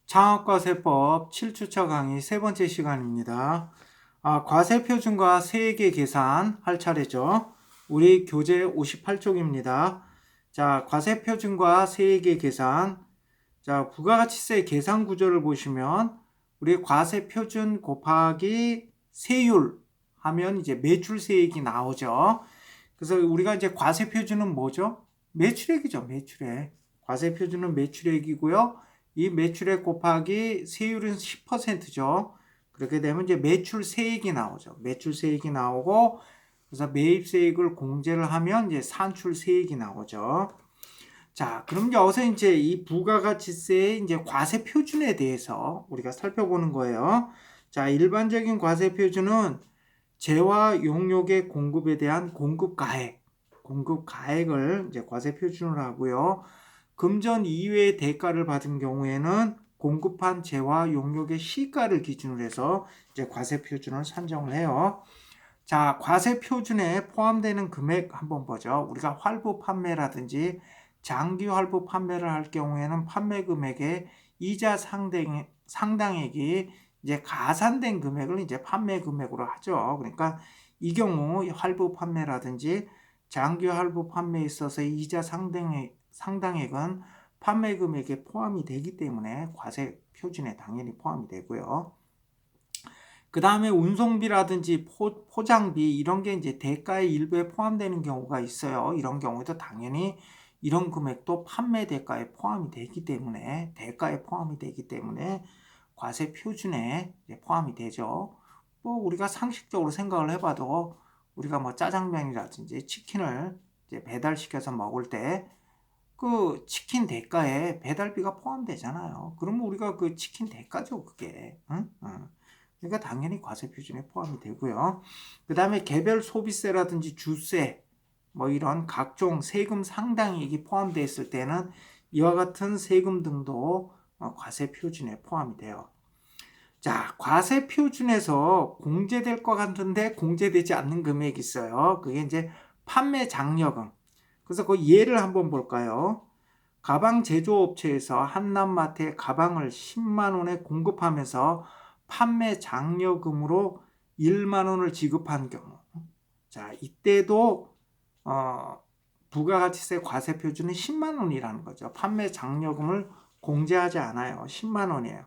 장학과세법 7주차 강의 세 번째 시간입니다. 과세표준과 세액의 계산 할 차례죠. 우리 교재 58쪽입니다. 자, 과세표준과 세액의 계산. 자, 부가가치세 계산 구조를 보시면 우리 과세표준 곱하기 세율 하면 이제 매출세액이 나오죠. 그래서 우리가 이제 과세표준은 뭐죠? 매출액이죠, 매출액. 과세표준은 매출액이고요. 이 매출액 곱하기 세율은 10%죠. 그렇게 되면 이제 매출세액이 나오죠. 매출세액이 나오고, 그래서 매입세액을 공제를 하면 이제 산출세액이 나오죠. 자, 그럼 여기서 이제 이 부가가치세의 이제 과세표준에 대해서 우리가 살펴보는 거예요. 자, 일반적인 과세표준은 재화 용역의 공급에 대한 공급가액을 이제 과세표준으로 하고요. 금전 이외의 대가를 받은 경우에는 공급한 재화 용역의 시가를 기준으로 해서 이제 과세표준을 산정을 해요. 자, 과세표준에 포함되는 금액 한번 보죠. 우리가 활부 판매라든지 장기 활부 판매를 할 경우에는 판매 금액의 이자 상당액이 이제 가산된 금액을 이제 판매 금액으로 하죠. 그러니까 이 경우 활부 판매라든지 장기 활부 판매에 있어서 이자 상당액은 판매 금액에 포함이 되기 때문에 과세 표준에 당연히 포함이 되고요. 그 다음에 운송비라든지 포장비 이런 게 이제 대가의 일부에 포함되는 경우가 있어요. 이런 경우에도 당연히 이런 금액도 판매 대가에 포함이 되기 때문에 대가에 포함이 되기 때문에 과세 표준에 포함이 되죠. 뭐 우리가 상식적으로 생각을 해봐도 우리가 뭐 짜장면이라든지 치킨을 이제 배달시켜서 먹을 때 그 치킨 대가에 배달비가 포함되잖아요. 그러면 우리가 그 치킨 대가죠, 그게. 응? 응. 그러니까 당연히 과세 표준에 포함이 되고요. 그 다음에 개별 소비세라든지 주세, 뭐 이런 각종 세금 상당액이 포함되어 있을 때는 이와 같은 세금 등도 과세 표준에 포함이 돼요. 자, 과세 표준에서 공제될 것 같은데 공제되지 않는 금액이 있어요. 그게 이제 판매 장려금. 그래서 그 예를 한번 볼까요? 가방 제조업체에서 한남마트에 가방을 10만 원에 공급하면서 판매 장려금으로 1만 원을 지급한 경우. 자, 이때도 부가가치세 과세 표준은 10만 원이라는 거죠. 판매 장려금을 공제하지 않아요. 10만 원이에요.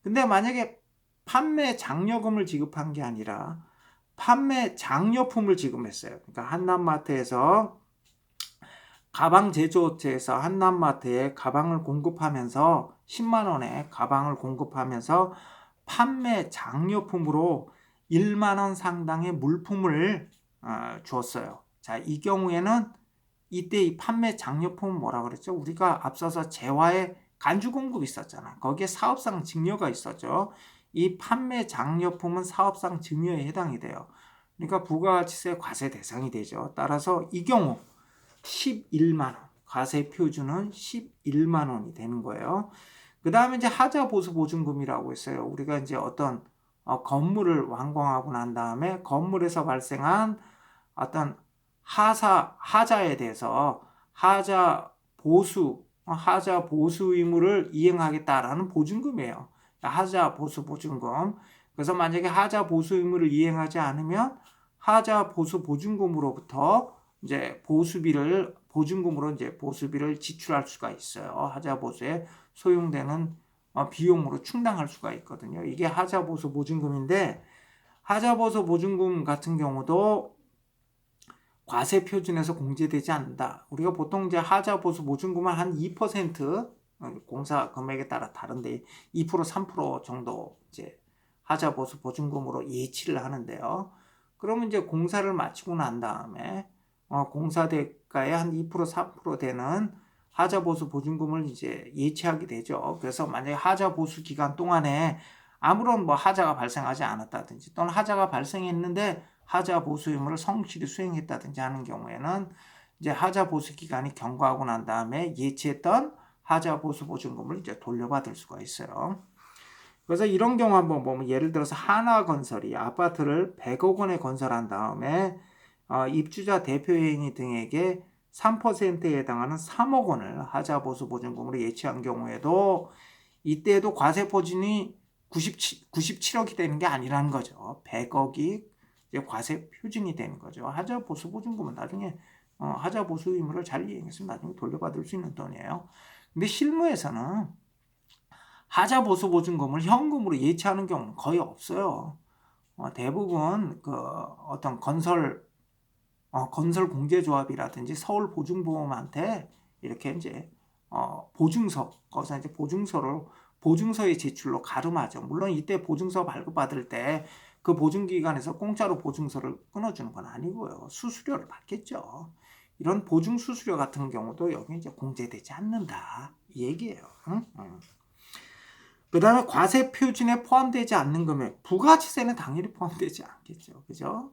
근데 만약에 판매 장려금을 지급한 게 아니라 판매 장려품을 지급했어요. 그러니까 한남마트에서 가방 제조업체에서 한남마트에 가방을 공급하면서 10만 원에 가방을 공급하면서 판매 장려품으로 1만 원 상당의 물품을 주었어요. 자, 이 경우에는 이때 이 판매 장려품은 뭐라 그랬죠? 우리가 앞서서 재화의 간주 공급이 있었잖아. 거기에 사업상 증여가 있었죠. 이 판매 장려품은 사업상 증여에 해당이 돼요. 그러니까 부가가치세 과세 대상이 되죠. 따라서 이 경우 11만 원. 과세 표준은 11만 원이 되는 거예요. 그 다음에 이제 하자 보수 보증금이라고 있어요. 우리가 이제 어떤 건물을 완공하고 난 다음에 건물에서 발생한 어떤 하자에 대해서 하자 보수 의무를 이행하겠다라는 보증금이에요. 하자 보수 보증금. 그래서 만약에 하자 보수 의무를 이행하지 않으면 하자 보수 보증금으로부터 이제 보증금으로 이제 보수비를 지출할 수가 있어요. 하자 보수에 소용되는 비용으로 충당할 수가 있거든요. 이게 하자 보수 보증금인데 하자 보수 보증금 같은 경우도 과세 표준에서 공제되지 않는다. 우리가 보통 이제 하자 보수 보증금은 한 2% 공사 금액에 따라 다른데 2% 3% 정도 이제 하자 보수 보증금으로 예치를 하는데요. 그러면 이제 공사를 마치고 난 다음에 공사 대가의 한 2% 3% 되는 하자 보수 보증금을 이제 예치하게 되죠. 그래서 만약에 하자 보수 기간 동안에 아무런 뭐 하자가 발생하지 않았다든지 또는 하자가 발생했는데 하자 보수 의무를 성실히 수행했다든지 하는 경우에는 이제 하자 보수 기간이 경과하고 난 다음에 예치했던 하자 보수 보증금을 이제 돌려받을 수가 있어요. 그래서 이런 경우 한번 보면 예를 들어서 하나건설이 아파트를 100억 원에 건설한 다음에 입주자 대표회의 등에게 3%에 해당하는 3억 원을 하자 보수 보증금으로 예치한 경우에도 이때도 과세 표준이 97억이 되는 게 아니라는 거죠. 100억이 이제 과세 표준이 되는 거죠. 하자 보수 보증금은 나중에 하자 보수 의무를 잘 이행했으면 나중에 돌려받을 수 있는 돈이에요. 근데 실무에서는 하자 보수 보증금을 현금으로 예치하는 경우는 거의 없어요. 대부분 그 어떤 건설 공제조합이라든지 서울보증보험한테 이렇게 이제 보증서, 거기서 이제 보증서의 제출로 가름하죠. 물론 이때 보증서 발급받을 때 그 보증기관에서 공짜로 보증서를 끊어주는 건 아니고요. 수수료를 받겠죠. 이런 보증 수수료 같은 경우도 여기 이제 공제되지 않는다. 이 얘기예요. 응? 그 다음에 과세 표준에 포함되지 않는 금액, 부가치세는 당연히 포함되지 않겠죠. 그죠?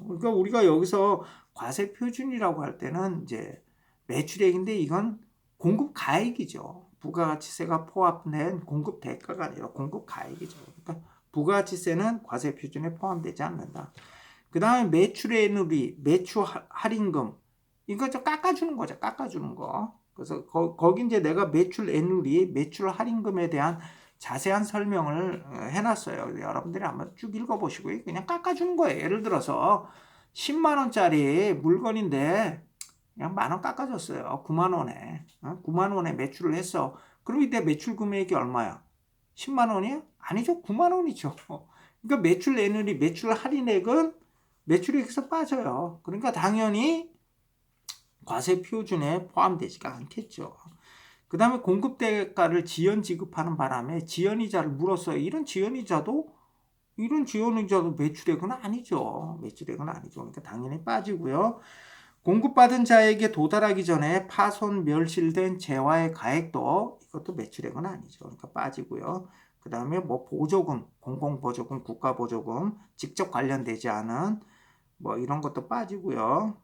그러니까 우리가 여기서 과세 표준이라고 할 때는 이제 매출액인데 이건 공급 가액이죠. 부가가치세가 포함된 공급 대가가 아니라 공급 가액이죠. 그러니까 부가가치세는 과세 표준에 포함되지 않는다. 그 다음에 매출의 누리, 매출 할인금, 이거 좀 깎아주는 거죠. 깎아주는 거. 그래서 거기 이제 내가 매출 애누리, 매출 할인금에 대한 자세한 설명을 해놨어요. 여러분들이 한번 쭉 읽어보시고요. 그냥 깎아주는 거예요. 예를 들어서 10만 원짜리 물건인데 그냥 만 원 깎아줬어요. 9만 원에. 9만 원에 매출을 했어. 그럼 이때 매출 금액이 얼마야? 10만 원이야? 아니죠. 9만 원이죠. 그러니까 매출 내누리, 매출 할인액은 매출액에서 빠져요. 그러니까 당연히 과세 표준에 포함되지가 않겠죠. 그 다음에 공급대가를 지연 지급하는 바람에 지연이자를 물었어요. 이런 지연이자도 매출액은 아니죠. 매출액은 아니죠. 그러니까 당연히 빠지고요. 공급받은 자에게 도달하기 전에 파손, 멸실된 재화의 가액도 이것도 매출액은 아니죠. 그러니까 빠지고요. 그 다음에 뭐 보조금, 공공보조금, 국가보조금, 직접 관련되지 않은 뭐 이런 것도 빠지고요.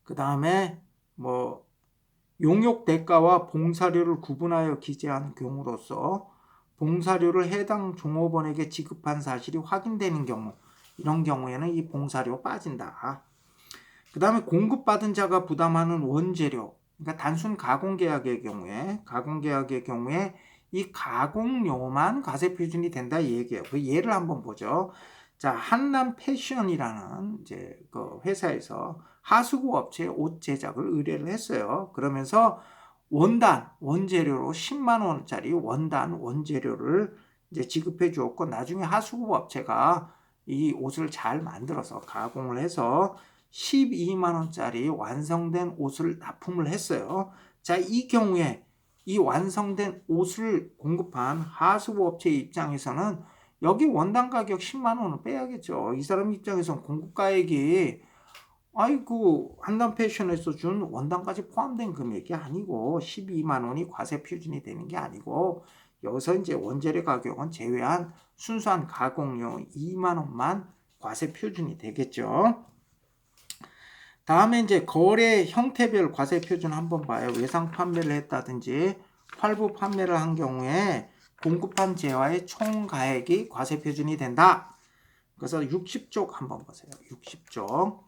그 다음에 뭐 용역 대가와 봉사료를 구분하여 기재한 경우로서 봉사료를 해당 종업원에게 지급한 사실이 확인되는 경우, 이런 경우에는 이 봉사료 빠진다. 그 다음에 공급받은 자가 부담하는 원재료, 그러니까 단순 가공계약의 경우에 이 가공료만 과세 표준이 된다 이 얘기예요. 그 예를 한번 보죠. 자, 한남 패션이라는 이제 그 회사에서 하수구 업체에 옷 제작을 의뢰를 했어요. 그러면서 원재료로 10만 원짜리 원재료를 이제 지급해 주었고, 나중에 하수구 업체가 이 옷을 잘 만들어서 가공을 해서 12만 원짜리 완성된 옷을 납품을 했어요. 자, 이 경우에 이 완성된 옷을 공급한 하수구 업체 입장에서는 여기 원당 가격 10만 원은 빼야겠죠. 이 사람 입장에서는 공급가액이 한남 패션에서 준 원당까지 포함된 금액이 아니고 12만 원이 과세 표준이 되는 게 아니고, 여기서 이제 원재료 가격은 제외한 순수한 가공료 2만 원만 과세 표준이 되겠죠. 다음에 이제 거래 형태별 과세 표준 한번 봐요. 외상 판매를 했다든지 활부 판매를 한 경우에 공급한 재화의 총 가액이 과세 표준이 된다. 그래서 60쪽 한번 보세요. 60쪽.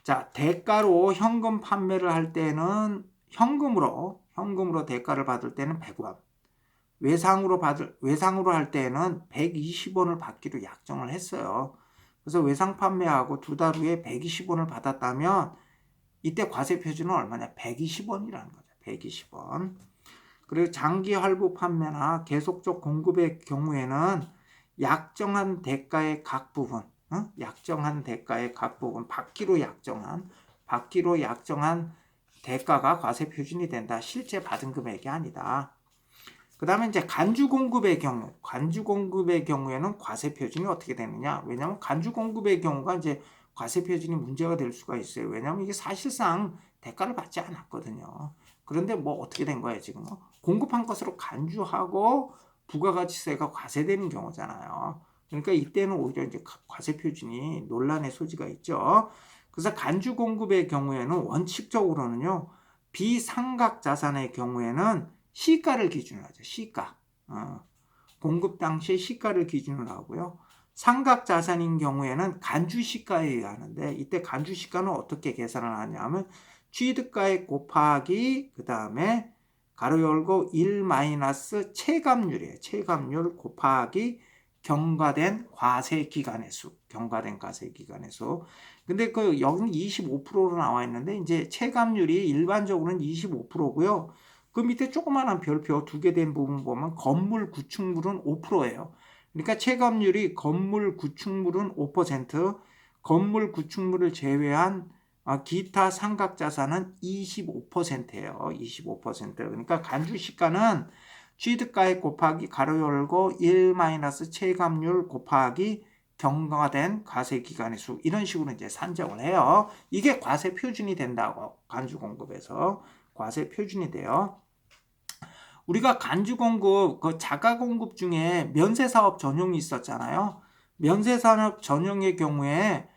자, 대가로 현금 판매를 할 때는 현금으로 대가를 받을 때는 100원. 외상으로 할 때는 120원을 받기로 약정을 했어요. 그래서 외상 판매하고 두 달 후에 120원을 받았다면 이때 과세 표준은 얼마냐? 120원이라는 거죠. 120원. 그리고 장기 할부 판매나 계속적 공급의 경우에는 약정한 대가의 각 부분, 받기로 약정한 대가가 과세 표준이 된다. 실제 받은 금액이 아니다. 그 다음에 이제 간주 공급의 경우에는 과세 표준이 어떻게 되느냐? 왜냐하면 간주 공급의 경우가 이제 과세 표준이 문제가 될 수가 있어요. 왜냐하면 이게 사실상 대가를 받지 않았거든요. 그런데 뭐 어떻게 된 거예요, 지금? 공급한 것으로 간주하고 부가가치세가 과세되는 경우잖아요. 그러니까 이때는 오히려 이제 과세 표준이 논란의 소지가 있죠. 그래서 간주 공급의 경우에는 원칙적으로는요, 비상각 자산의 경우에는 시가를 기준으로 하죠. 시가. 공급 당시 시가를 기준으로 하고요. 상각 자산인 경우에는 간주 시가에 의하는데, 이때 간주 시가는 어떻게 계산을 하냐면 취득가액 곱하기 그 다음에 가로 열고 1 마이너스 체감률이에요. 체감률 곱하기 경과된 과세기간의 수. 경과된 과세기간의 수. 근데 그 여기는 25%로 나와 있는데 이제 체감률이 일반적으로는 25%고요. 그 밑에 조그마한 별표 2개 된 부분 보면 건물 구축물은 5%예요. 그러니까 체감률이 건물 구축물은 5%, 건물 구축물을 제외한 기타 상각자산은 25%예요. 25%. 그러니까 간주시가는 취득가액 곱하기 가로 열고 1 마이너스 체감률 곱하기 경과된 과세기간의 수, 이런 식으로 이제 산정을 해요. 이게 과세 표준이 된다고, 간주공급에서 과세 표준이 돼요. 우리가 간주공급, 그 자가공급 중에 면세사업 전용이 있었잖아요. 면세사업 전용의 경우에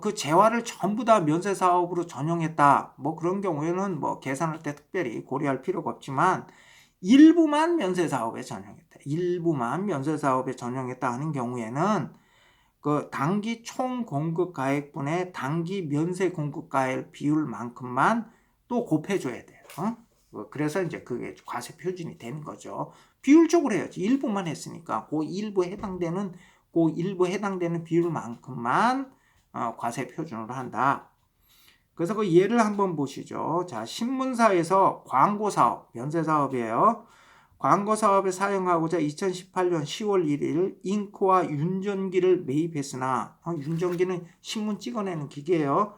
그 재화를 전부 다 면세사업으로 전용했다. 뭐 그런 경우에는 뭐 계산할 때 특별히 고려할 필요가 없지만 일부만 면세사업에 전용했다. 일부만 면세사업에 전용했다 하는 경우에는 그 당기 총 공급 가액분의 당기 면세 공급 가액 비율만큼만 또 곱해줘야 돼요. 그래서 이제 그게 과세 표준이 되는 거죠. 비율적으로 해야지. 일부만 했으니까 그 일부 해당되는 비율만큼만 과세 표준으로 한다. 그래서 그 예를 한번 보시죠. 자, 신문사에서 광고사업, 면세사업이에요. 광고사업에 사용하고자 2018년 10월 1일 잉크와 윤전기를 매입했으나, 윤전기는 신문 찍어내는 기계예요.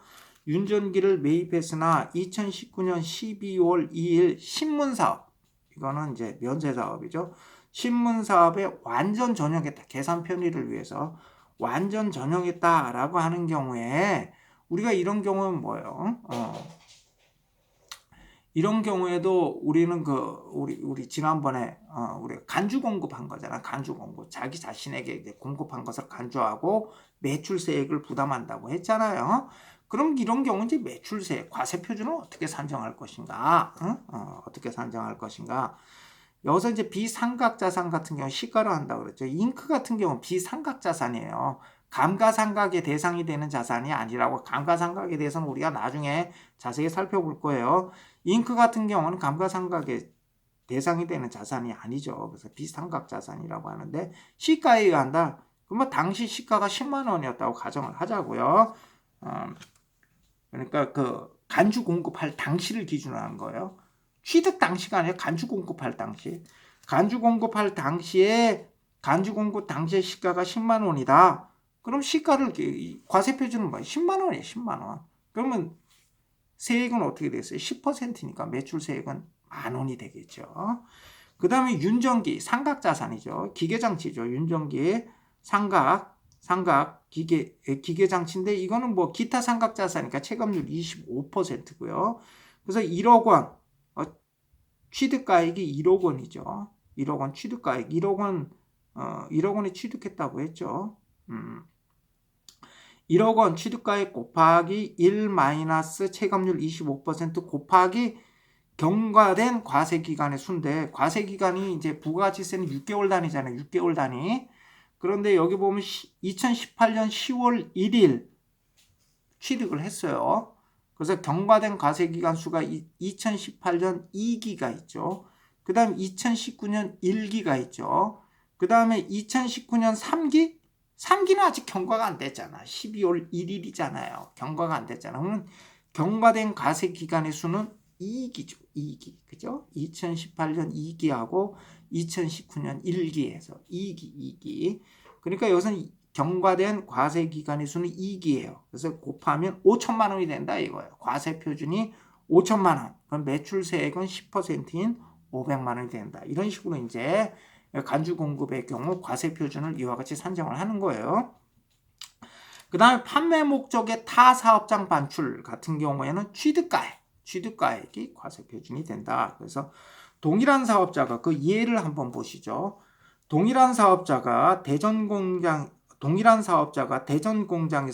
윤전기를 매입했으나 2019년 12월 2일 신문사업, 이거는 이제 면세사업이죠. 신문사업에 완전 전용했다. 계산 편의를 위해서 완전 전용했다라고 하는 경우에 우리가 이런 경우는 뭐예요? 이런 경우에도 우리는 우리 지난번에 우리가 간주 공급한 거잖아. 간주 공급. 자기 자신에게 이제 공급한 것을 간주하고 매출세액을 부담한다고 했잖아요. 그럼 이런 경우 이제 매출세, 과세 표준을 어떻게 산정할 것인가? 어떻게 산정할 것인가? 여기서 이제 비상각자산 같은 경우 시가로 한다고 그랬죠. 잉크 같은 경우는 비상각자산이에요. 감가상각의 대상이 되는 자산이 아니라고. 감가상각에 대해서는 우리가 나중에 자세히 살펴볼 거예요. 잉크 같은 경우는 감가상각의 대상이 되는 자산이 아니죠. 그래서 비상각자산이라고 하는데 시가에 의한다. 그러면 당시 시가가 10만 원이었다고 가정을 하자고요. 그러니까 그 간주 공급할 당시를 기준으로 하는 거예요. 취득 당시가 아니라 간주 공급할 당시. 간주 공급할 당시에 간주 공급 당시의 시가가 10만 원이다. 그럼 시가를 과세 표준은 뭐예요? 10만 원이에요. 10만 원. 그러면 세액은 어떻게 됐어요? 10%니까 매출세액은 10,000원이 되겠죠. 그 다음에 윤전기, 상각자산이죠. 기계장치죠. 윤전기, 상각 기계장치인데 이거는 뭐 기타 상각자산이니까 체감률 25%고요. 그래서 1억 원, 취득가액이 1억 원이죠. 1억 원 취득가액, 1억 원에 취득했다고 했죠. 1억 원 취득가액 곱하기 1 마이너스 체감률 25% 곱하기 경과된 과세기간의 수인데, 과세기간이 이제 부가가치세는 6개월 단위잖아요. 6개월 단위. 그런데 여기 보면 2018년 10월 1일 취득을 했어요. 그래서 경과된 과세기간 수가 2018년 2기가 있죠. 그 다음에 2019년 1기가 있죠. 그 다음에 2019년 3기? 3기는 아직 경과가 안 됐잖아. 12월 1일이잖아요. 경과가 안 됐잖아. 그러면 경과된 과세기간의 수는 2기죠. 2기. 그죠? 2018년 2기하고 2019년 1기에서 2기. 그러니까 여기서는 경과된 과세기간의 수는 2기예요. 그래서 곱하면 5천만 원이 된다 이거예요. 과세 표준이 5천만 원. 그럼 매출세액은 10%인 500만 원이 된다. 이런 식으로 이제 간주 공급의 경우 과세 표준을 이와 같이 산정을 하는 거예요. 그 다음에 판매 목적의 타 사업장 반출 같은 경우에는 취득가액이 과세 표준이 된다. 그래서 동일한 사업자가 그 예를 한번 보시죠. 동일한 사업자가 대전 공장에서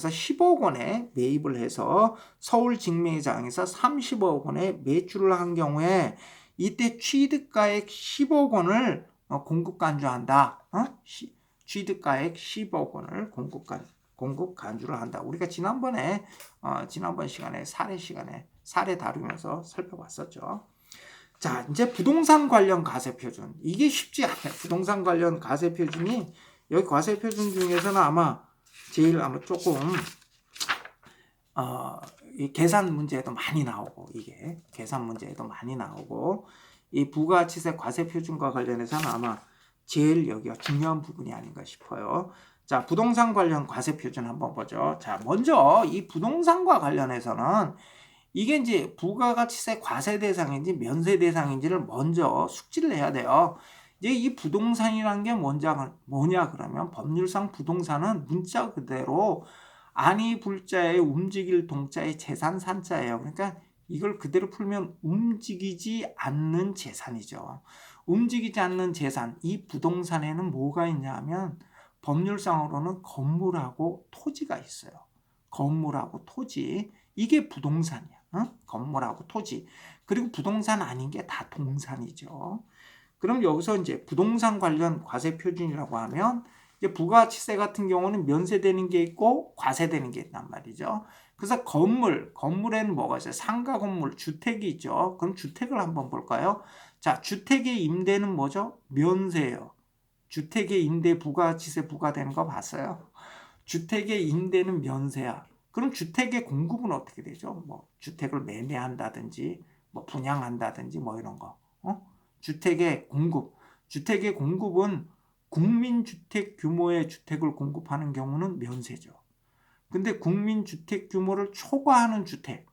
10억 원에 매입을 해서 서울 직매장에서 30억 원에 매출을 한 경우에 이때 취득가액 10억 원을 공급 간주한다. 취득가액 10억 원을 공급 간주를 한다. 우리가 지난번 시간에 사례 다루면서 살펴봤었죠. 자, 이제 부동산 관련 과세표준. 이게 쉽지 않아요. 부동산 관련 과세표준이 여기 과세표준 중에서는 아마 제일 아마 조금 이 계산 문제에도 많이 나오고, 이게 계산 문제에도 많이 나오고, 이 부가가치세 과세표준과 관련해서는 아마 제일 여기가 중요한 부분이 아닌가 싶어요. 자, 부동산 관련 과세표준 한번 보죠. 자, 먼저 이 부동산과 관련해서는 이게 이제 부가가치세 과세 대상인지 면세 대상인지를 먼저 숙지를 해야 돼요. 이제 이 부동산이란 게 뭐냐 그러면 법률상 부동산은 문자 그대로 아니 불자에 움직일 동자의 재산 산자예요. 그러니까 이걸 그대로 풀면 움직이지 않는 재산이죠. 움직이지 않는 재산, 이 부동산에는 뭐가 있냐 하면 법률상으로는 건물하고 토지가 있어요. 건물하고 토지, 이게 부동산이야. 건물하고 토지. 그리고 부동산 아닌 게 다 동산이죠. 그럼 여기서 이제 부동산 관련 과세 표준이라고 하면 이제 부가가치세 같은 경우는 면세되는 게 있고 과세되는 게 있단 말이죠. 그래서 건물에는 뭐가 있어요? 상가 건물, 주택이 있죠. 그럼 주택을 한번 볼까요? 자, 주택의 임대는 뭐죠? 면세예요. 주택의 임대 부가가치세 부과되는 거 봤어요? 주택의 임대는 면세야. 그럼 주택의 공급은 어떻게 되죠? 뭐 주택을 매매한다든지 뭐 분양한다든지 뭐 이런 거. 주택의 공급은 국민주택 규모의 주택을 공급하는 경우는 면세죠. 근데 국민주택 규모를 초과하는 주택,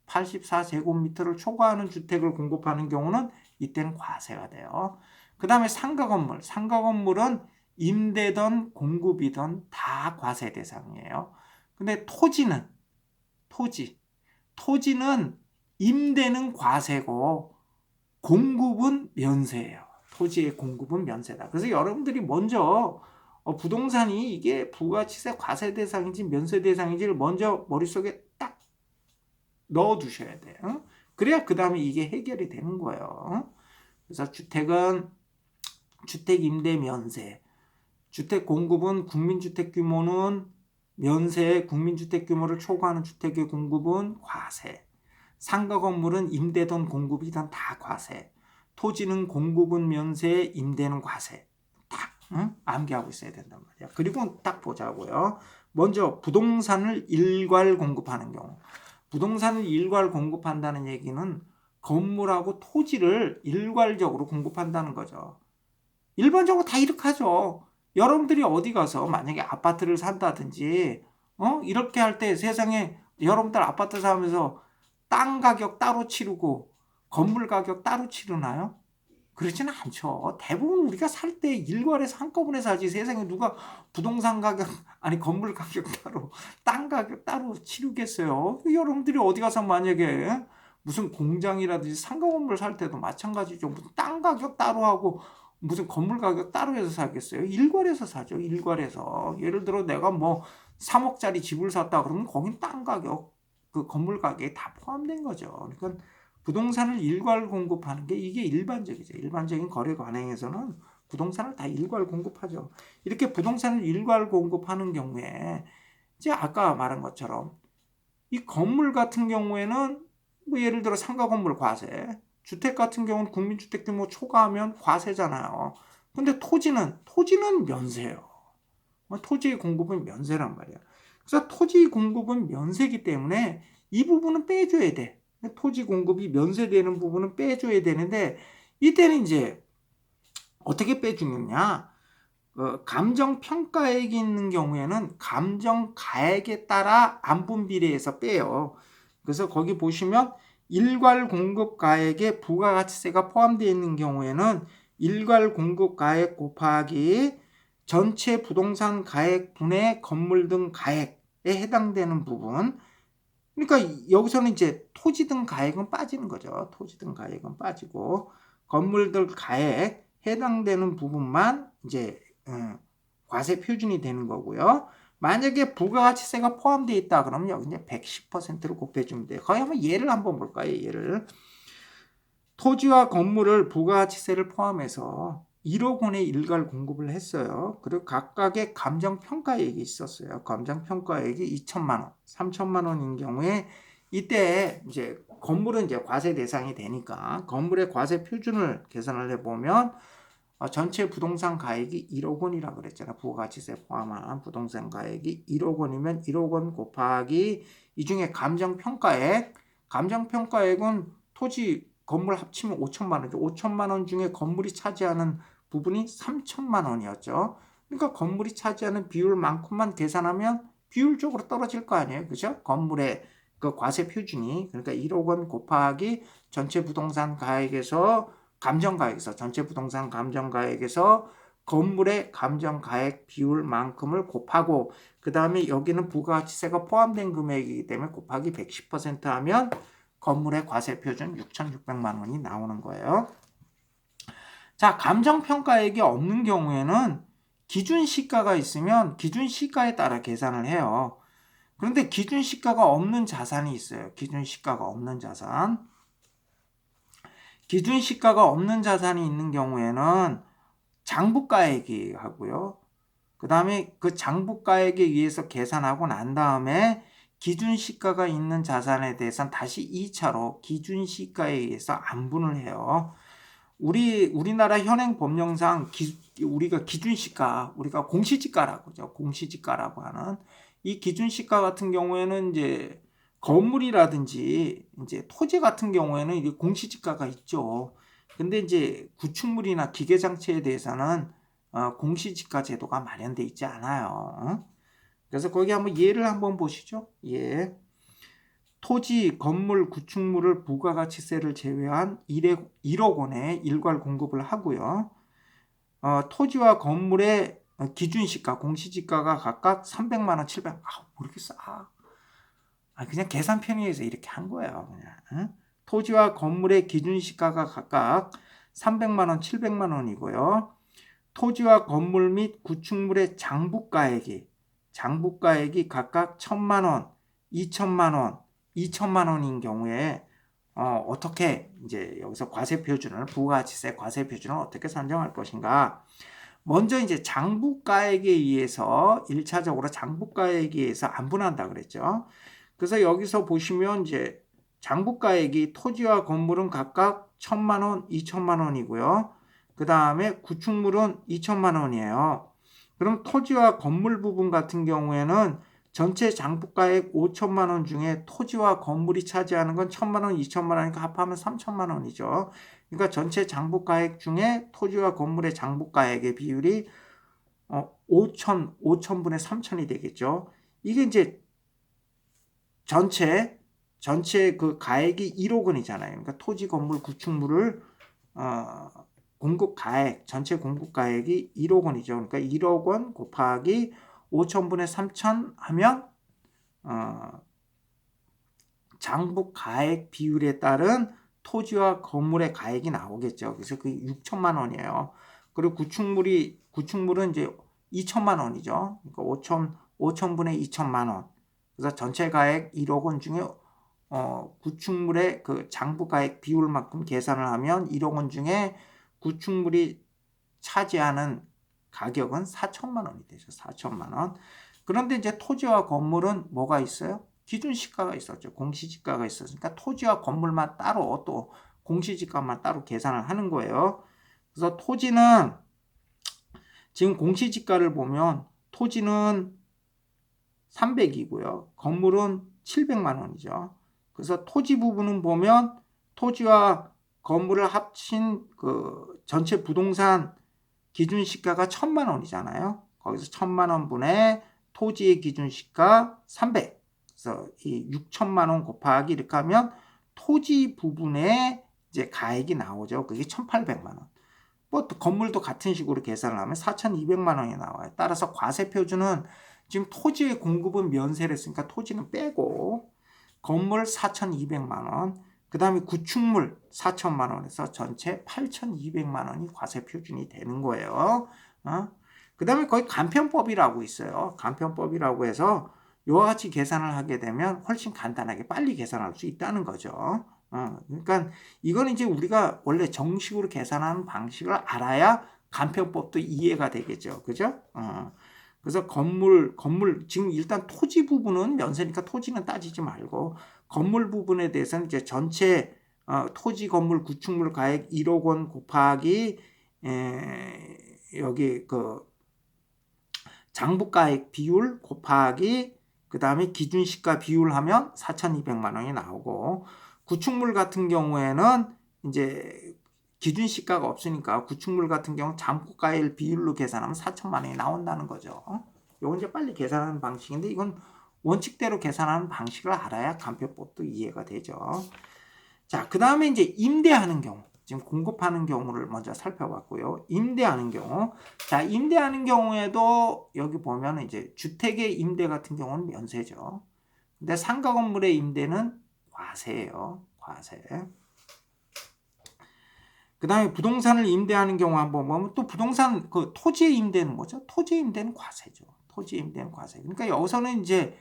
84제곱미터를 초과하는 주택을 공급하는 경우는 이때는 과세가 돼요. 그 다음에 상가 건물은 임대든 공급이든 다 과세 대상이에요. 근데 토지는 임대는 과세고 공급은 면세예요. 토지의 공급은 면세다. 그래서 여러분들이 먼저 부동산이 이게 부가치세 과세 대상인지 면세 대상인지를 먼저 머릿속에 딱 넣어 두셔야 돼요. 그래야 그 다음에 이게 해결이 되는 거예요. 그래서 주택은 주택 임대 면세, 주택 공급은 국민주택 규모는 면세, 국민주택 규모를 초과하는 주택의 공급은 과세, 상가 건물은 임대든 공급이든 다 과세, 토지는 공급은 면세, 임대는 과세. 딱 암기하고 있어야 된단 말이야. 그리고 딱 보자고요. 먼저 부동산을 일괄 공급하는 경우. 부동산을 일괄 공급한다는 얘기는 건물하고 토지를 일괄적으로 공급한다는 거죠. 일반적으로 다 이렇게 하죠. 여러분들이 어디 가서 만약에 아파트를 산다든지 이렇게 할 때 세상에 여러분들 아파트 사면서 땅 가격 따로 치르고 건물 가격 따로 치르나요? 그렇지는 않죠. 대부분 우리가 살 때 일괄해서 한꺼번에 사지. 세상에 누가 부동산 가격 아니 건물 가격 따로 땅 가격 따로 치르겠어요. 여러분들이 어디 가서 만약에 무슨 공장이라든지 상가 건물 살 때도 마찬가지죠. 무슨 땅 가격 따로 하고 무슨 건물 가격 따로 해서 사겠어요? 일괄해서 사죠. 일괄해서. 예를 들어 내가 뭐 3억짜리 집을 샀다 그러면 거긴 땅 가격, 그 건물 가격에 다 포함된 거죠. 그러니까 부동산을 일괄 공급하는 게 이게 일반적이죠. 일반적인 거래 관행에서는 부동산을 다 일괄 공급하죠. 이렇게 부동산을 일괄 공급하는 경우에 이제 아까 말한 것처럼 이 건물 같은 경우에는 뭐 예를 들어 상가 건물 과세, 주택 같은 경우는 국민주택 규모 초과하면 과세잖아요. 근데 토지는 면세예요. 토지 공급은 면세란 말이야. 그래서 토지 공급은 면세기 때문에 이 부분은 빼줘야 돼. 토지 공급이 면세되는 부분은 빼줘야 되는데 이때는 이제 어떻게 빼주느냐? 감정평가액이 있는 경우에는 감정가액에 따라 안분 비례해서 빼요. 그래서 거기 보시면 일괄 공급가액에 부가가치세가 포함되어 있는 경우에는 일괄 공급가액 곱하기 전체 부동산 가액분의 건물 등 가액에 해당되는 부분. 그러니까 여기서는 이제 토지 등 가액은 빠지는 거죠. 토지 등 가액은 빠지고 건물들 가액 해당되는 부분만 이제 과세 표준이 되는 거고요. 만약에 부가가치세가 포함되어 있다 그러면 여기 이제 110%를 곱해주면 돼요. 거기 한번 예를 한번 볼까요? 예를 토지와 건물을 부가가치세를 포함해서 1억 원의 일괄 공급을 했어요. 그리고 각각의 감정평가액이 있었어요. 감정평가액이 2천만 원, 3천만 원인 경우에 이때 이제 건물은 이제 과세 대상이 되니까 건물의 과세 표준을 계산을 해보면 전체 부동산 가액이 1억 원이라고 그랬잖아. 부가가치세 포함한 부동산 가액이 1억 원이면 1억 원 곱하기 이 중에 감정평가액은 토지 건물 합치면 5천만 원이죠. 5천만 원 중에 건물이 차지하는 부분이 3천만 원이었죠. 그러니까 건물이 차지하는 비율만큼만 계산하면 비율적으로 떨어질 거 아니에요. 그죠? 건물의 그 과세 표준이. 그러니까 1억 원 곱하기 전체 부동산 가액에서 감정가액에서 전체 부동산 감정가액에서 건물의 감정가액 비율만큼을 곱하고 그 다음에 여기는 부가가치세가 포함된 금액이기 때문에 곱하기 110% 하면 건물의 과세 표준 6,600만 원이 나오는 거예요. 자, 감정평가액이 없는 경우에는 기준시가가 있으면 기준시가에 따라 계산을 해요. 그런데 기준시가가 없는 자산이 있어요. 기준시가가 없는 자산. 기준시가가 없는 자산이 있는 경우에는 장부가액이 하고요. 그 다음에 그 장부가액에 의해서 계산하고 난 다음에 기준시가가 있는 자산에 대해서는 다시 2차로 기준시가에 의해서 안분을 해요. 우리나라 현행 법령상 우리가 기준시가, 우리가 공시지가라고 하죠. 공시지가라고 하는 이 기준시가 같은 경우에는 이제 건물이라든지 이제 토지 같은 경우에는 이게 공시지가가 있죠. 근데 이제 구축물이나 기계장치에 대해서는 공시지가 제도가 마련돼 있지 않아요. 그래서 거기 한번 예를 한번 보시죠. 예. 토지, 건물, 구축물을 부가가치세를 제외한 1억 원의 일괄 공급을 하고요. 토지와 건물의 기준시가, 공시지가가 각각 300만 원, 700만 원. 뭐 이렇게 싸? 그냥 계산 편의에서 이렇게 한 거예요. 그냥. 응? 토지와 건물의 기준시가가 각각 300만 원, 700만 원이고요. 토지와 건물 및 구축물의 장부가액이 각각 1,000만 원, 2천만 원, 2천만 원인 경우에 어떻게 이제 여기서 과세 표준을 부가가치세 과세 표준을 어떻게 산정할 것인가? 먼저 이제 장부가액에 의해서 1차적으로 장부가액에 의해서 안분한다 그랬죠. 그래서 여기서 보시면 이제 장부가액이 토지와 건물은 각각 1,000만 원, 2천만 원이고요. 그 다음에 구축물은 2천만 원이에요. 그럼 토지와 건물 부분 같은 경우에는 전체 장부가액 5천만 원 중에 토지와 건물이 차지하는 건 1,000만 원, 2천만 원이니까 합하면 3천만 원이죠. 그러니까 전체 장부가액 중에 토지와 건물의 장부가액의 비율이 5천분의 3천이 되겠죠. 이게 이제 전체 그 가액이 1억 원이잖아요. 그러니까 토지, 건물, 구축물을 공급 가액, 전체 공급 가액이 1억 원이죠. 그러니까 1억 원 곱하기 5천분의 3천 하면 장부 가액 비율에 따른 토지와 건물의 가액이 나오겠죠. 그래서 그게 6천만 원이에요. 그리고 구축물은 이제 2천만 원이죠. 그러니까 5천분의 2천만 원. 그래서 전체 가액 1억 원 중에 구축물의 그 장부 가액 비율만큼 계산을 하면 1억 원 중에 구축물이 차지하는 가격은 4천만 원이 되죠. 4천만 원. 그런데 이제 토지와 건물은 뭐가 있어요? 기준시가가 있었죠. 공시지가가 있었으니까 토지와 건물만 따로 또 공시지가만 따로 계산을 하는 거예요. 그래서 토지는 지금 공시지가를 보면 토지는 300이고요. 건물은 700만 원이죠. 그래서 토지 부분은 보면 토지와 건물을 합친 그 전체 부동산 기준시가가 1,000만 원이잖아요. 거기서 1,000만 원분의 토지의 기준시가 300. 그래서 이 6천만 원 곱하기 이렇게 하면 토지 부분에 이제 가액이 나오죠. 그게 1,800만 원. 뭐 건물도 같은 식으로 계산을 하면 4,200만 원이 나와요. 따라서 과세 표준은 지금 토지의 공급은 면세를 했으니까 토지는 빼고 건물 4,200만 원, 그 다음에 구축물 4천만 원에서 전체 8,200만 원이 과세 표준이 되는 거예요. 그 다음에 거기 간편법이라고 있어요. 간편법이라고 해서 이와 같이 계산을 하게 되면 훨씬 간단하게 빨리 계산할 수 있다는 거죠. 그러니까 이건 이제 우리가 원래 정식으로 계산하는 방식을 알아야 간편법도 이해가 되겠죠. 그죠? 그래서 건물 지금 일단 토지 부분은 면세니까 토지는 따지지 말고 건물 부분에 대해서는 이제 전체 토지 건물 구축물 가액 1억 원 곱하기 여기 그 장부가액 비율 곱하기 그 다음에 기준시가 비율 하면 4,200만 원이 나오고, 구축물 같은 경우에는 이제 기준시가가 없으니까 구축물 같은 경우 장부가액 비율로 계산하면 4천만 원이 나온다는 거죠. 이건 이제 빨리 계산하는 방식인데, 이건 원칙대로 계산하는 방식을 알아야 간편법도 이해가 되죠. 자, 그 다음에 이제 임대하는 경우, 지금 공급하는 경우를 먼저 살펴봤고요. 임대하는 경우, 자, 임대하는 경우에도 여기 보면 이제 주택의 임대 같은 경우는 면세죠. 근데 상가 건물의 임대는 과세예요. 과세. 그 다음에 부동산을 임대하는 경우 한번 보면, 또 부동산 그 토지의 임대는 뭐죠? 토지 임대는 과세죠. 토지 임대는 과세. 그러니까 여기서는 이제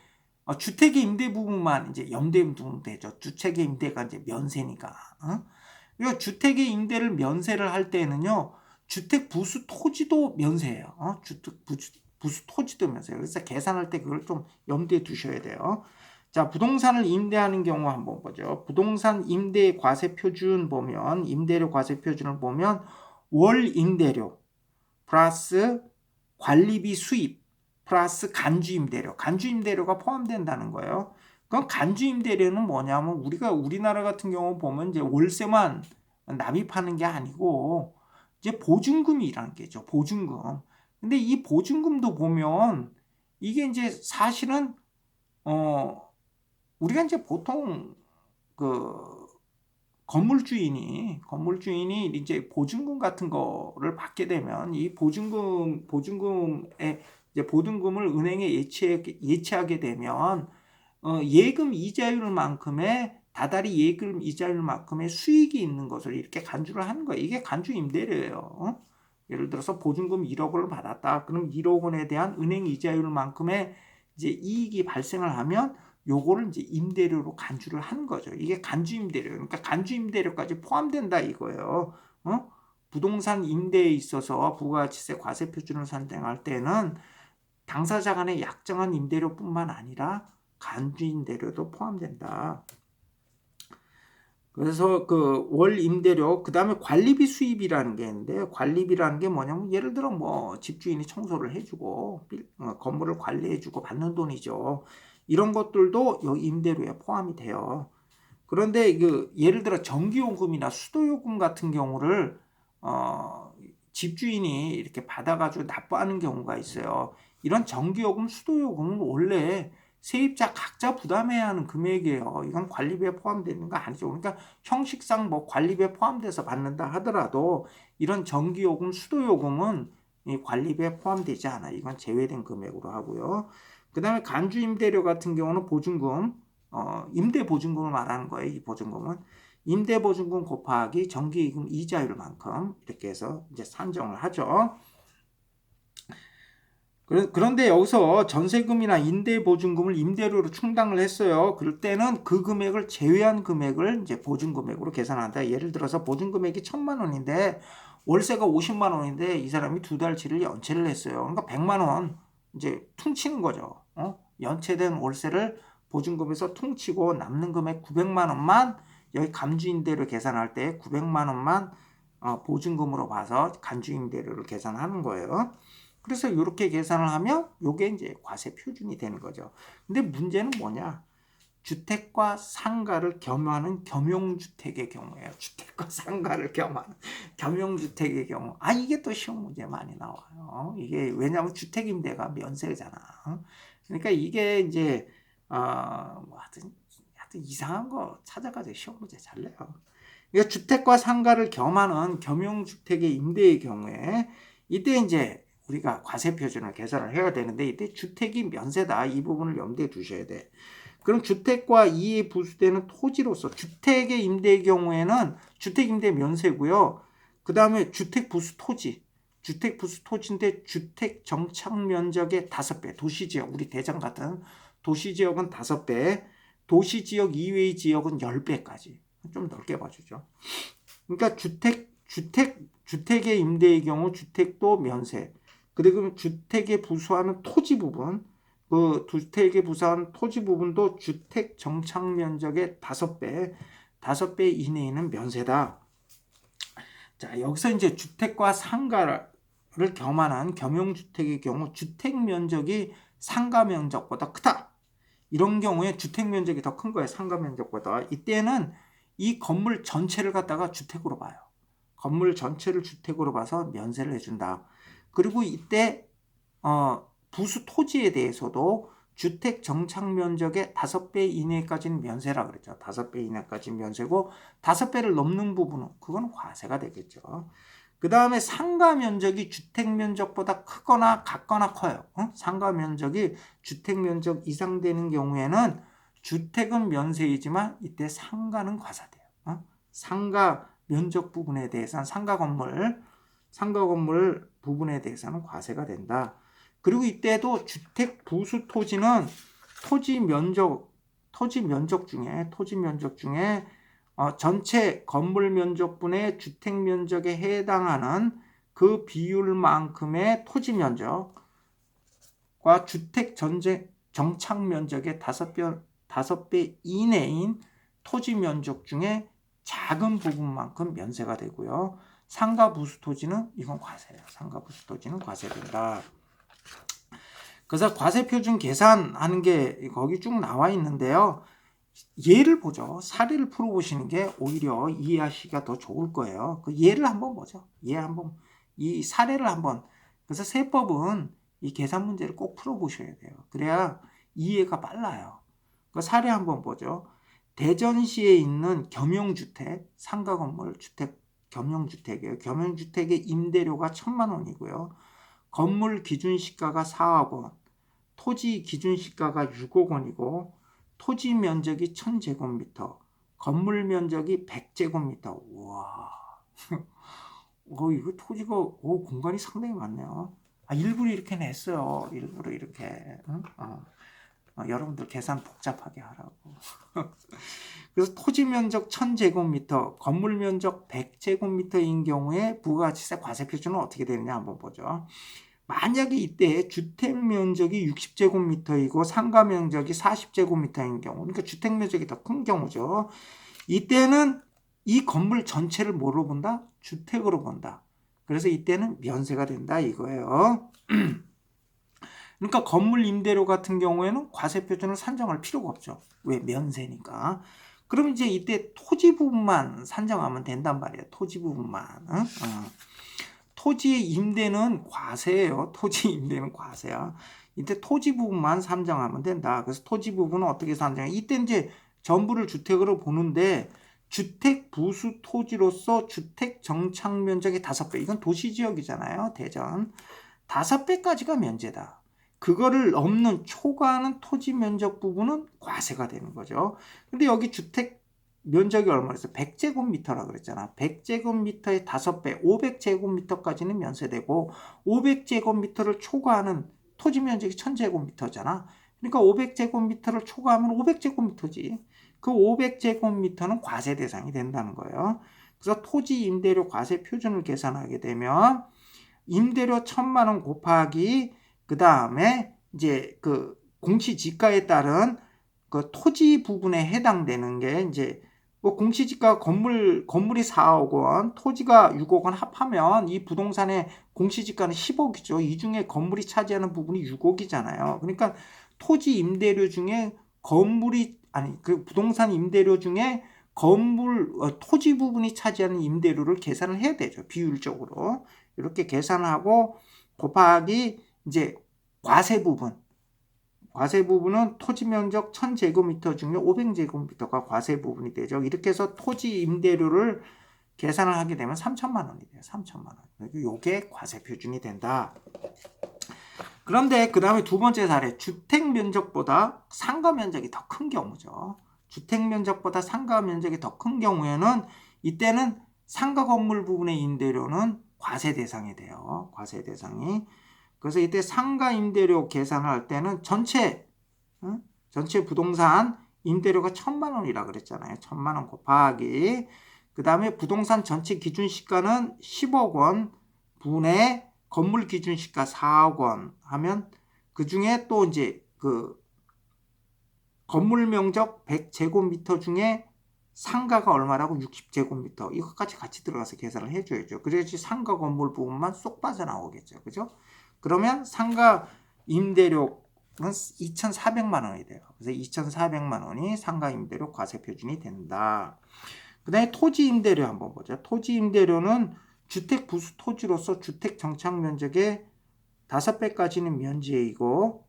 주택의 임대 부분만 이제 염두에 두면 되죠. 주택의 임대가 이제 면세니까. 그리고 주택의 임대를 면세를 할 때는요, 주택 부수 토지도 면세예요. 주택 부수 토지도 면세예요. 그래서 계산할 때 그걸 좀 염두에 두셔야 돼요. 자, 부동산을 임대하는 경우 한번 보죠. 부동산 임대 과세 표준 보면, 임대료 과세 표준을 보면 월 임대료 플러스 관리비 수입 플러스 간주 임대료, 간주 임대료가 포함된다는 거예요. 그럼 간주 임대료는 뭐냐면, 우리가 우리나라 같은 경우 보면 이제 월세만 납입하는 게 아니고 이제 보증금이라는 게죠. 보증금. 근데 이 보증금도 보면 이게 이제 사실은 우리가 이제 보통 그 건물주인이 이제 보증금 같은 거를 받게 되면, 이 보증금에 이제 보증금을 은행에 예치하게 되면 예금 이자율만큼의 다달이 예금 이자율만큼의 수익이 있는 것을 이렇게 간주를 하는 거예요. 이게 간주 임대료예요. 예를 들어서 보증금 1억 원을 받았다. 그럼 1억 원에 대한 은행 이자율만큼의 이제 이익이 발생을 하면 요거를 이제 임대료로 간주를 하는 거죠. 이게 간주 임대료. 그러니까 간주 임대료까지 포함된다 이거예요. 부동산 임대에 있어서 부가가치세 과세 표준을 산정할 때는 당사자 간의 약정한 임대료뿐만 아니라 간주 임대료도 포함된다. 그래서 그 월 임대료, 그 다음에 관리비 수입이라는 게 있는데, 관리비라는 게 뭐냐면, 예를 들어 뭐 집주인이 청소를 해주고 건물을 관리해주고 받는 돈이죠. 이런 것들도 여기 임대료에 포함이 돼요. 그런데 그 예를 들어 전기요금이나 수도요금 같은 경우를 집주인이 이렇게 받아가지고 납부하는 경우가 있어요. 이런 전기요금, 수도요금은 원래 세입자 각자 부담해야 하는 금액이에요. 이건 관리비에 포함되는 거 아니죠. 그러니까 형식상 뭐 관리비에 포함돼서 받는다 하더라도 이런 전기요금, 수도요금은 이 관리비에 포함되지 않아요. 이건 제외된 금액으로 하고요. 그 다음에 간주임대료 같은 경우는 보증금, 임대보증금을 말하는 거예요. 이 보증금은 임대보증금 곱하기 정기예금 이자율만큼 이렇게 해서 이제 산정을 하죠. 그런데 여기서 전세금이나 임대보증금을 임대료로 충당을 했어요. 그럴 때는 그 금액을 제외한 금액을 이제 보증금액으로 계산한다. 예를 들어서 보증금액이 1,000만 원인데 월세가 50만 원인데 이 사람이 두 달치를 연체를 했어요. 그러니까 100만 원 이제 퉁치는 거죠. 연체된 월세를 보증금에서 퉁치고 남는 금액 900만 원만 여기 감주임대료 계산할 때 900만 원만 보증금으로 봐서 간주임대료를 계산하는 거예요. 그래서 이렇게 계산을 하면 이게 이제 과세 표준이 되는 거죠. 근데 문제는 뭐냐? 주택과 상가를 겸하는 겸용주택의 경우예요. 주택과 상가를 겸하는 겸용주택의 경우. 이게 또 시험 문제 많이 나와요. 이게 왜냐하면 주택임대가 면세잖아. 그러니까 이게 이제 뭐 하여튼 이상한 거 찾아가지고 시험 문제 잘 내요. 그러니까 주택과 상가를 겸하는 겸용주택의 임대의 경우에 이때 이제 우리가 과세 표준을 계산을 해야 되는데, 이때 주택이 면세다. 이 부분을 염두에 두셔야 돼. 그럼 주택과 이에 부수되는 토지로서 주택의 임대의 경우에는 주택 임대 면세고요. 그 다음에 주택 부수 토지. 주택 부수 토지인데 주택 정착 면적의 5배. 도시지역, 우리 대전 같은 도시지역은 5배. 도시지역 이외의 지역은 10배까지. 좀 넓게 봐주죠. 그러니까 주택의 임대의 경우 주택도 면세. 그리고 주택에 부수하는 토지 부분, 그 주택에 부과한 토지 부분도 주택 정착 면적의 5배 이내에는 면세다. 자, 여기서 이제 주택과 상가를 겸하는 겸용주택의 경우 주택 면적이 상가 면적보다 크다. 이런 경우에 주택 면적이 더 큰 거예요. 상가 면적보다. 이때는 이 건물 전체를 갖다가 주택으로 봐요. 건물 전체를 주택으로 봐서 면세를 해준다. 그리고 이때 부수 토지에 대해서도 주택 정착 면적의 5배 이내까지는 면세라 그랬죠. 5배 이내까지 면세고 5배를 넘는 부분은 그건 과세가 되겠죠. 그 다음에 상가 면적이 주택 면적보다 크거나 같거나 커요. 상가 면적이 주택 면적 이상 되는 경우에는 주택은 면세이지만 이때 상가는 과세돼요. 상가 면적 부분에 대해서는 상가 건물 부분에 대해서는 과세가 된다. 그리고 이때도 주택 부수 토지는 토지 면적 중에 전체 건물 면적분의 주택 면적에 해당하는 그 비율만큼의 토지 면적과 주택 정착 면적의 5배 이내인 토지 면적 중에 작은 부분만큼 면세가 되고요. 상가 부수 토지는 이건 과세예요. 상가 부수 토지는 과세된다. 그래서 과세 표준 계산하는 게 거기 쭉 나와 있는데요. 예를 보죠. 사례를 풀어보시는 게 오히려 이해하시기가 더 좋을 거예요. 그 예를 한번 보죠. 이 사례를 한번. 그래서 세법은 이 계산 문제를 꼭 풀어보셔야 돼요. 그래야 이해가 빨라요. 그 사례 한번 보죠. 대전시에 있는 겸용주택, 상가 건물 주택 겸용주택이에요. 겸용주택의 임대료가 1,000만 원이고요. 건물 기준 시가가 4억 원, 토지 기준 시가가 6억 원이고 토지 면적이 1,000제곱미터, 건물 면적이 100제곱미터. 우와. 이거 토지가 공간이 상당히 많네요. 일부러 이렇게 냈어요. 일부러 이렇게. 여러분들 계산 복잡하게 하라고. 그래서 토지 면적 1,000제곱미터, 건물 면적 100제곱미터인 경우에 부가가치세 과세 표준은 어떻게 되느냐 한번 보죠. 만약에 이때 주택 면적이 60제곱미터이고 상가 면적이 40제곱미터인 경우, 그러니까 주택 면적이 더 큰 경우죠. 이때는 이 건물 전체를 뭐로 본다? 주택으로 본다. 그래서 이때는 면세가 된다 이거예요. 그러니까 건물 임대료 같은 경우에는 과세 표준을 산정할 필요가 없죠. 왜? 면세니까. 그럼 이제 이때 토지 부분만 산정하면 된단 말이에요. 토지 부분만. 토지의 임대는 과세예요. 토지 임대는 과세야. 이때 토지 부분만 산정하면 된다. 그래서 토지 부분은 어떻게 산정해? 이때 이제 전부를 주택으로 보는데 주택 부수 토지로서 주택 정착 면적의 5배. 이건 도시지역이잖아요. 대전. 5배까지가 면제다. 그거를 넘는 초과하는 토지 면적 부분은 과세가 되는 거죠. 근데 여기 주택 면적이 얼마였어? 100제곱미터라 그랬잖아. 100제곱미터의 5배, 500제곱미터까지는 면세되고 500제곱미터를 초과하는 토지 면적이 1000제곱미터잖아. 그러니까 500제곱미터를 초과하면 500제곱미터지. 그 500제곱미터는 과세 대상이 된다는 거예요. 그래서 토지 임대료 과세 표준을 계산하게 되면 임대료 1,000만 원 곱하기 그 다음에 이제 그 공시지가에 따른 그 토지 부분에 해당되는 게 이제 뭐 공시지가 건물이 4억 원, 토지가 6억 원 합하면 이 부동산의 공시지가는 10억이죠. 이 중에 건물이 차지하는 부분이 6억이잖아요. 그러니까 토지 임대료 중에 그 부동산 임대료 중에 토지 부분이 차지하는 임대료를 계산을 해야 되죠. 비율적으로. 이렇게 계산하고 곱하기 이제 과세 부분은 토지 면적 1,000제곱미터 중에 500제곱미터가 과세 부분이 되죠. 이렇게 해서 토지 임대료를 계산을 하게 되면 3,000만 원이 돼요. 3,000만 원. 이게 과세 표준이 된다. 그런데 그 다음에 두 번째 사례, 주택 면적보다 상가 면적이 더 큰 경우죠. 주택 면적보다 상가 면적이 더 큰 경우에는 이때는 상가 건물 부분의 임대료는 과세 대상이 돼요. 과세 대상이. 그래서 이때 상가 임대료 계산을 할 때는 전체 부동산 임대료가 1,000만 원이라 그랬잖아요. 1,000만 원 곱하기 그 다음에 부동산 전체 기준시가는 10억 원 분의 건물 기준시가 4억 원 하면 그 중에 또 이제 그 건물 면적 100제곱미터 중에 상가가 얼마라고 60제곱미터 이것까지 같이 들어가서 계산을 해줘야죠. 그래야지 상가 건물 부분만 쏙 빠져나오겠죠. 그죠? 그러면 상가 임대료는 2,400만 원이 돼요. 그래서 2,400만 원이 상가 임대료 과세 표준이 된다. 그 다음에 토지 임대료 한번 보죠. 토지 임대료는 주택 부수 토지로서 주택 정착 면적의 5배까지는 면제이고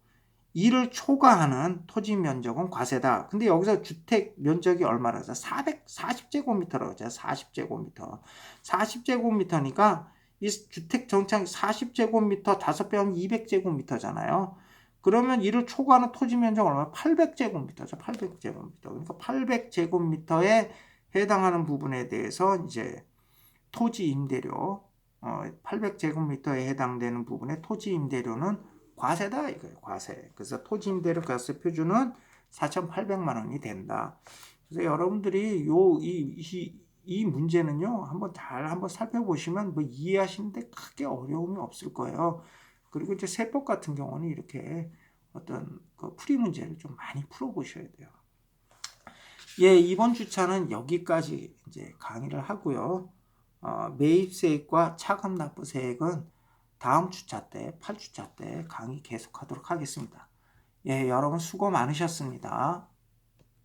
이를 초과하는 토지 면적은 과세다. 근데 여기서 주택 면적이 얼마라서 440제곱미터라고 하죠. 40제곱미터. 40제곱미터니까 이 주택 정착 40제곱미터 5배 하면 200제곱미터잖아요. 그러면 이를 초과하는 토지 면적은 얼마? 800제곱미터죠. 800제곱미터. 그러니까 800제곱미터에 해당하는 부분에 대해서 이제 토지 임대료 800제곱미터에 해당되는 부분의 토지 임대료는 과세다 이거예요. 과세. 그래서 토지 임대료 과세 표준은 4,800만 원이 된다. 그래서 여러분들이 이 문제는요. 한번 살펴보시면 뭐 이해하시는데 크게 어려움이 없을 거예요. 그리고 이제 세법 같은 경우는 이렇게 어떤 그 풀이 문제를 좀 많이 풀어보셔야 돼요. 예, 이번 주차는 여기까지 이제 강의를 하고요. 매입세액과 차감납부세액은 다음 주차 때, 8주차 때 강의 계속하도록 하겠습니다. 예, 여러분 수고 많으셨습니다.